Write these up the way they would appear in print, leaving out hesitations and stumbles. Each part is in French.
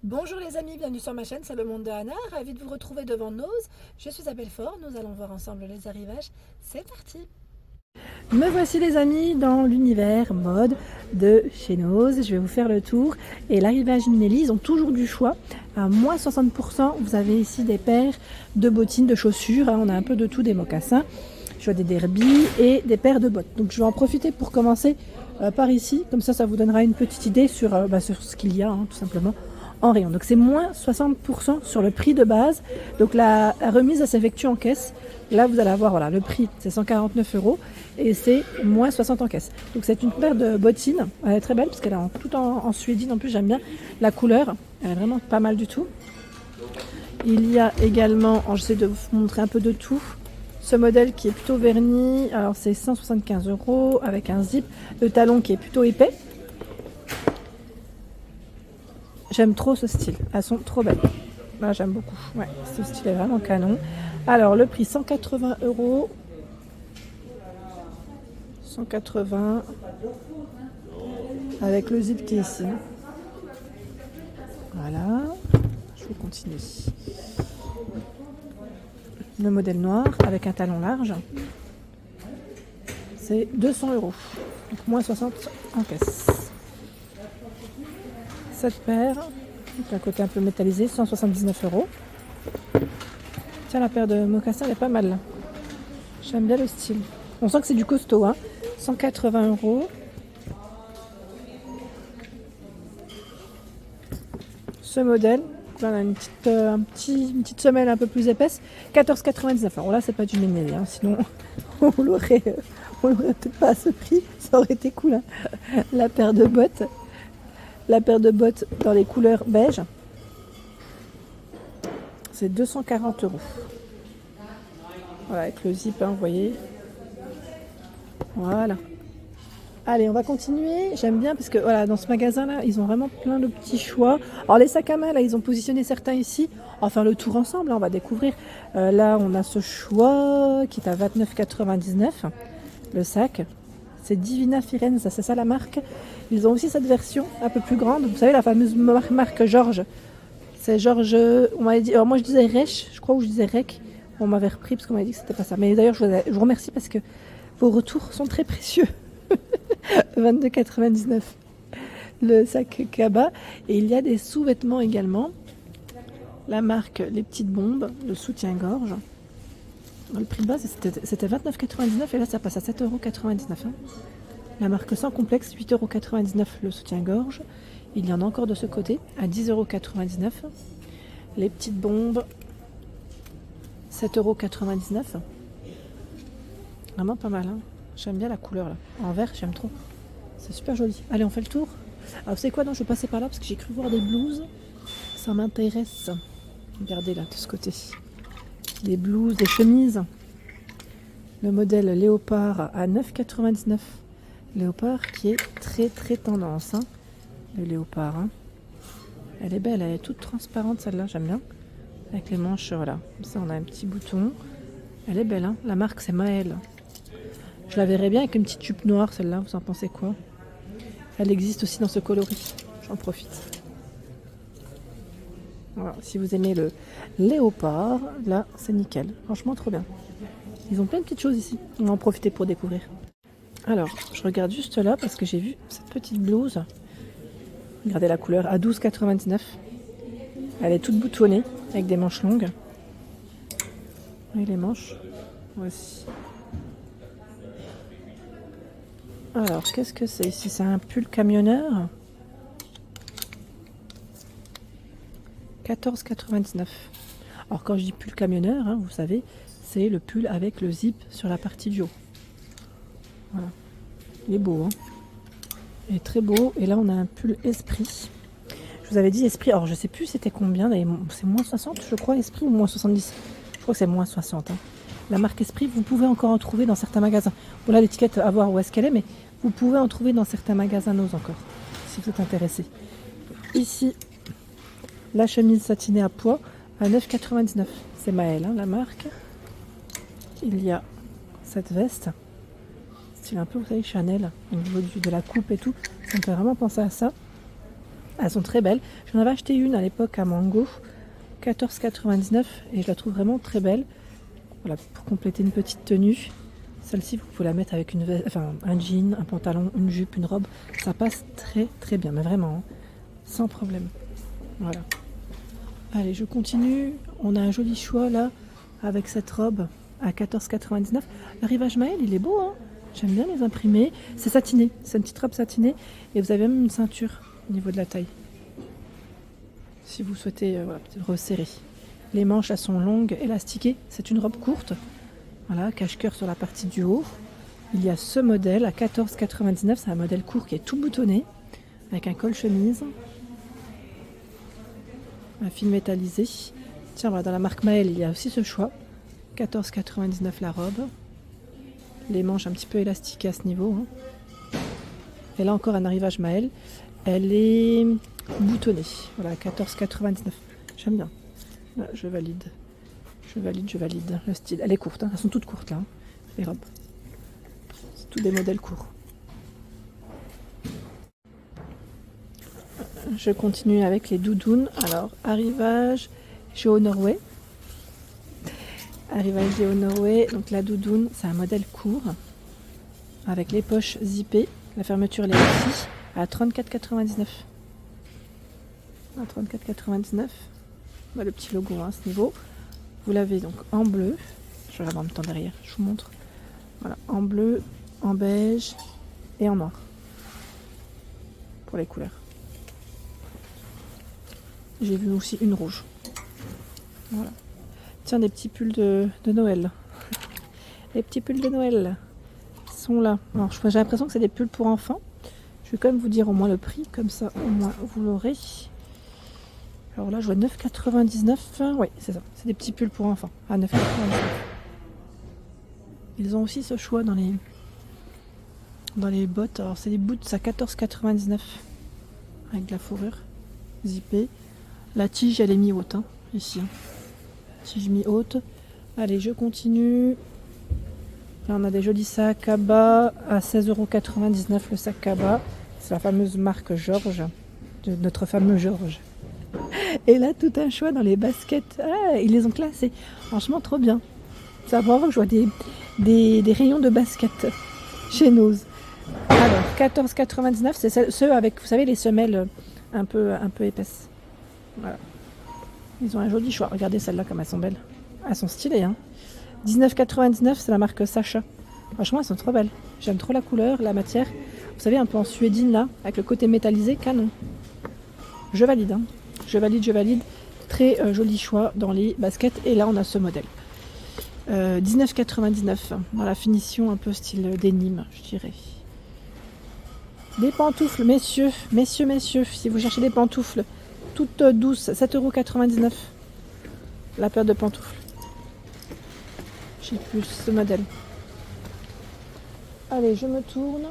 Bonjour les amis, bienvenue sur ma chaîne, c'est le monde de Anna, ravie de vous retrouver devant Nose. Je suis à Belfort, nous allons voir ensemble les arrivages, c'est parti. Me voici les amis dans l'univers mode de chez Nose, je vais vous faire le tour. Et l'arrivage Minelli, ils ont toujours du choix, à moins 60%, vous avez ici des paires de bottines, de chaussures, on a un peu de tout, des mocassins, je vois des derbies et des paires de bottes. Donc je vais en profiter pour commencer par ici, comme ça vous donnera une petite idée sur ce qu'il y a tout simplement en rayon. Donc c'est moins 60% sur le prix de base. Donc la remise elle s'effectue en caisse. Là vous allez avoir voilà, le prix c'est 149 € et c'est moins 60 en caisse. Donc c'est une paire de bottines. Elle est très belle parce qu'elle est tout en suédine. En plus j'aime bien la couleur. Elle est vraiment pas mal du tout. Il y a également, j'essaie de vous montrer un peu de tout. Ce modèle qui est plutôt verni. Alors c'est 175 € avec un zip. Le talon qui est plutôt épais. J'aime trop ce style, elles sont trop belles. Là, j'aime beaucoup. Ouais, ce style est vraiment canon. Alors, le prix 180 €. 180 avec le zip qui est ici. Voilà. Je vais continuer. Le modèle noir avec un talon large. C'est 200 €. Donc, moins 60 en caisse. Cette paire, donc un côté un peu métallisé, 179 €. Tiens, la paire de mocassins, elle est pas mal là. J'aime bien le style. On sent que c'est du costaud, 180 €. Ce modèle, là, on a une petite semelle un peu plus épaisse, 14,99 €. Alors là, c'est pas du Minelli, sinon on l'aurait peut-être pas à ce prix, ça aurait été cool. La paire de bottes. La paire de bottes dans les couleurs beige, c'est 240 €. Voilà, avec le zip, vous voyez. Voilà. Allez, on va continuer. J'aime bien parce que voilà, dans ce magasin-là, ils ont vraiment plein de petits choix. Alors les sacs à main, là, ils ont positionné certains ici. Enfin, le tour ensemble, on va découvrir. Là, on a ce choix qui est à 29,99 €. Le sac. C'est Divina Firenze, c'est ça la marque. Ils ont aussi cette version un peu plus grande. Vous savez, la fameuse marque Georges. C'est Georges, on m'avait dit, alors moi je disais Rech, je crois, ou je disais Rec. On m'avait repris parce qu'on m'avait dit que c'était pas ça. Mais d'ailleurs, je vous remercie parce que vos retours sont très précieux. 22,99 € le sac Kaba. Et il y a des sous-vêtements également. La marque Les Petites Bombes, le soutien-gorge. Le prix de base c'était 29,99 € et là ça passe à 7,99 €. La marque Sans Complexe, 8,99 € le soutien-gorge. Il y en a encore de ce côté à 10,99 €. Les Petites Bombes, 7,99 €. Vraiment pas mal. J'aime bien la couleur là. En vert, j'aime trop. C'est super joli. Allez, on fait le tour. Alors vous savez quoi, non, je vais passer par là parce que j'ai cru voir des blouses. Ça m'intéresse. Regardez là, de ce côté. Des blouses, des chemises. Le modèle léopard à 9,99 €. Léopard qui est très très tendance. Le léopard. Elle est belle, elle est toute transparente celle-là, j'aime bien. Avec les manches, voilà. Comme ça, on a un petit bouton. Elle est belle, La marque, c'est Maëlle. Je la verrais bien avec une petite jupe noire, celle-là. Vous en pensez quoi? Elle existe aussi dans ce coloris. J'en profite. Voilà, si vous aimez le léopard, là, c'est nickel. Franchement, trop bien. Ils ont plein de petites choses ici. On va en profiter pour découvrir. Alors, je regarde juste là parce que j'ai vu cette petite blouse. Regardez la couleur, à 12,99 €. Elle est toute boutonnée avec des manches longues. Et les manches aussi. Alors, qu'est-ce que c'est ici? C'est un pull camionneur. 14,99 €. Alors quand je dis pull camionneur, vous savez, c'est le pull avec le zip sur la partie du haut. Voilà. Il est beau, Il est très beau. Et là, on a un pull Esprit. Je vous avais dit Esprit. Alors, je sais plus c'était combien. C'est moins 60, je crois, Esprit, ou moins 70. Je crois que c'est moins 60. La marque Esprit, vous pouvez encore en trouver dans certains magasins. Bon, là, l'étiquette, à voir où est-ce qu'elle est, mais vous pouvez en trouver dans certains magasins Nose encore, si vous êtes intéressé. Ici, la chemise satinée à pois à 9,99 €. C'est Maëlle, la marque. Il y a cette veste, style un peu, vous savez, Chanel, au niveau de la coupe et tout. Ça me fait vraiment penser à ça. Elles sont très belles. J'en avais acheté une à l'époque à Mango, 14,99 et je la trouve vraiment très belle. Voilà, pour compléter une petite tenue. Celle-ci, vous pouvez la mettre avec un jean, un pantalon, une jupe, une robe. Ça passe très très bien, mais vraiment, hein, sans problème. Voilà. Allez, je continue. On a un joli choix là, avec cette robe à 14,99. Le rivage Maël, il est beau, hein. J'aime bien les imprimer. C'est satiné, c'est une petite robe satinée. Et vous avez même une ceinture au niveau de la taille. Si vous souhaitez resserrer. Les manches, elles sont longues, élastiquées. C'est une robe courte. Voilà, cache-cœur sur la partie du haut. Il y a ce modèle à 14,99. C'est un modèle court qui est tout boutonné, avec un col chemise. Un fil métallisé. Tiens, voilà, dans la marque Maël, il y a aussi ce choix. 14,99 la robe. Les manches un petit peu élastiquées à ce niveau. Hein. Et là encore un arrivage Maël. Elle est boutonnée. Voilà, 14,99. J'aime bien. Là, je valide. Je valide le style. Elle est courte, hein. Elles sont toutes courtes là, hein, les robes. C'est tous des modèles courts. Je continue avec les doudounes. Alors, arrivage Geo Norway. Arrivage Geo Norway. Donc la doudoune, c'est un modèle court avec les poches zippées. La fermeture elle est ici à 34,99. À 34,99. Bah, le petit logo hein, à ce niveau. Vous l'avez donc en bleu. Je vais l'avoir en même temps derrière. Je vous montre. Voilà, en bleu, en beige et en noir. Pour les couleurs. J'ai vu aussi une rouge. Voilà. Tiens, des petits pulls de Noël. Les petits pulls de Noël sont là. Alors, j'ai l'impression que c'est des pulls pour enfants. Je vais quand même vous dire au moins le prix, comme ça au moins vous l'aurez. Alors là, je vois 9,99. Oui, c'est ça. C'est des petits pulls pour enfants à 9,99. Ils ont aussi ce choix dans les bottes. Alors, c'est des boots à 14,99 avec de la fourrure zippée. La tige, elle est mi-haute, hein, ici. Hein. Tige mi-haute. Allez, je continue. Là, on a des jolis sacs à bas à 16,99 € le sac à bas. C'est la fameuse marque Georges, de notre fameux Georges. Et là, tout un choix dans les baskets. Ah, ils les ont classés. Franchement, trop bien. Ça va voir que je vois des rayons de baskets chez Nose. Alors, 14,99 €, c'est ceux avec, vous savez, les semelles un peu épaisses. Voilà. Ils ont un joli choix. Regardez celles-là comme elles sont belles. Elles sont stylées, hein. 19,99 €, c'est la marque Sacha. Franchement, elles sont trop belles. J'aime trop la couleur, la matière. Vous savez, un peu en suédine là, avec le côté métallisé, canon. Je valide, hein. Je valide. Très joli choix dans les baskets. Et là, on a ce modèle. 19,99 € dans la finition un peu style denim, je dirais. Des pantoufles, messieurs. Si vous cherchez des pantoufles toutes douces, 7,99 € la paire de pantoufles. J'ai plus ce modèle. Allez, je me tourne.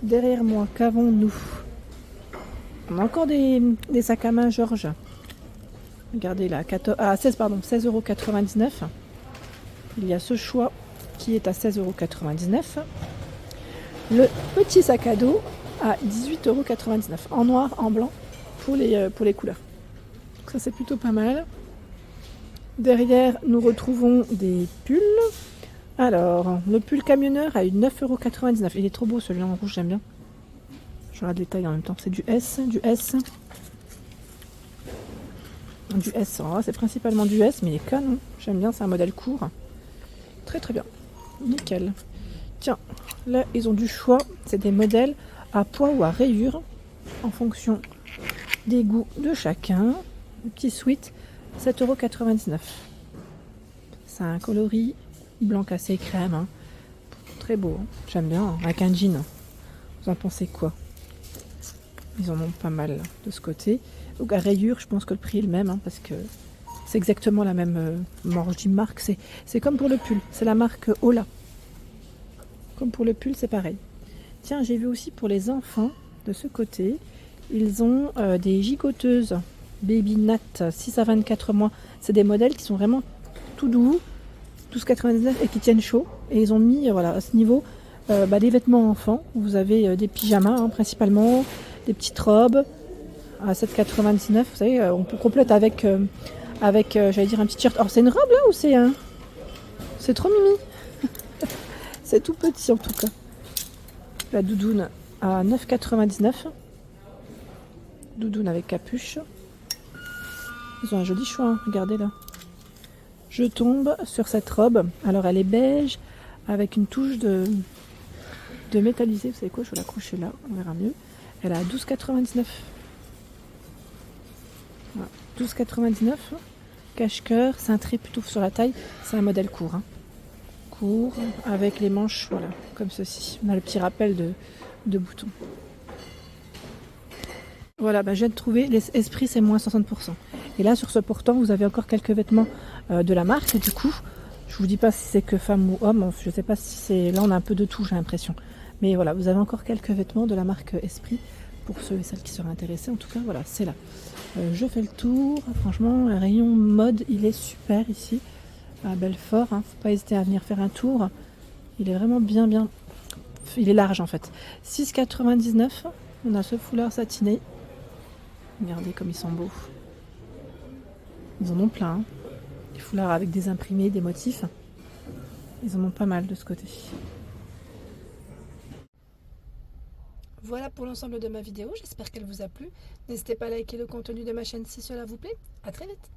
Derrière moi, qu'avons-nous? On a encore des sacs à main Georges. Regardez là, 16,99 €. Il y a ce choix qui est à 16,99 €. Le petit sac à dos à 18,99 € en noir, en blanc pour les couleurs. Donc ça c'est plutôt pas mal. Derrière nous retrouvons des pulls. Alors le pull camionneur à 9,99 €. Il est trop beau celui-là en rouge, j'aime bien. Je regarde les tailles en même temps. C'est du S. C'est principalement du S, mais il est canon. J'aime bien, c'est un modèle court. Très très bien. Nickel. Tiens, là ils ont du choix. C'est des modèles à poids ou à rayures en fonction des goûts de chacun. Le petit sweat, 7,99 €. C'est un coloris blanc cassé crème. Hein. Très beau. Hein. J'aime bien. Hein. Avec un jean. Vous en pensez quoi? Ils en ont pas mal de ce côté. Donc à rayures, je pense que le prix est le même. Hein, parce que c'est exactement la même marque. C'est comme pour le pull. C'est la marque Ola. Comme pour le pull, c'est pareil. Tiens, j'ai vu aussi pour les enfants, de ce côté, ils ont des gigoteuses Baby Nat 6 à 24 mois. C'est des modèles qui sont vraiment tout doux, 12,99 € et qui tiennent chaud. Et ils ont mis voilà, à ce niveau des vêtements enfants. Vous avez des pyjamas hein, principalement, des petites robes, à 7,99 €. Vous savez, on peut complète avec, j'allais dire un petit t-shirt. Alors c'est une robe là ou c'est un... C'est trop mimi. C'est tout petit en tout cas. La doudoune à 9,99 €. Doudoune avec capuche. Ils ont un joli choix, hein. Regardez là. Je tombe sur cette robe. Alors elle est beige avec une touche de métallisé. Vous savez quoi, je vais l'accrocher là, on verra mieux. Elle est à 12,99 €. Voilà. 12,99 €. Cache-cœur, cintré plutôt sur la taille. C'est un modèle court, hein. Court, avec les manches, voilà, comme ceci. On a le petit rappel de boutons. Voilà, je viens de trouver, les Esprit c'est moins 60%. Et là sur ce portant, vous avez encore quelques vêtements de la marque. Du coup, je vous dis pas si c'est que femme ou homme, je sais pas si c'est... Là on a un peu de tout, j'ai l'impression. Mais voilà, vous avez encore quelques vêtements de la marque Esprit, pour ceux et celles qui seraient intéressés. En tout cas, voilà, c'est là. Je fais le tour. Franchement, le rayon mode, il est super ici, à Belfort. Hein. Faut pas hésiter à venir faire un tour. Il est vraiment bien. Il est large en fait. 6,99 €. On a ce foulard satiné. Regardez comme ils sont beaux. Ils en ont plein. Hein. Des foulards avec des imprimés, des motifs. Ils en ont pas mal de ce côté. Voilà pour l'ensemble de ma vidéo. J'espère qu'elle vous a plu. N'hésitez pas à liker le contenu de ma chaîne si cela vous plaît. À très vite.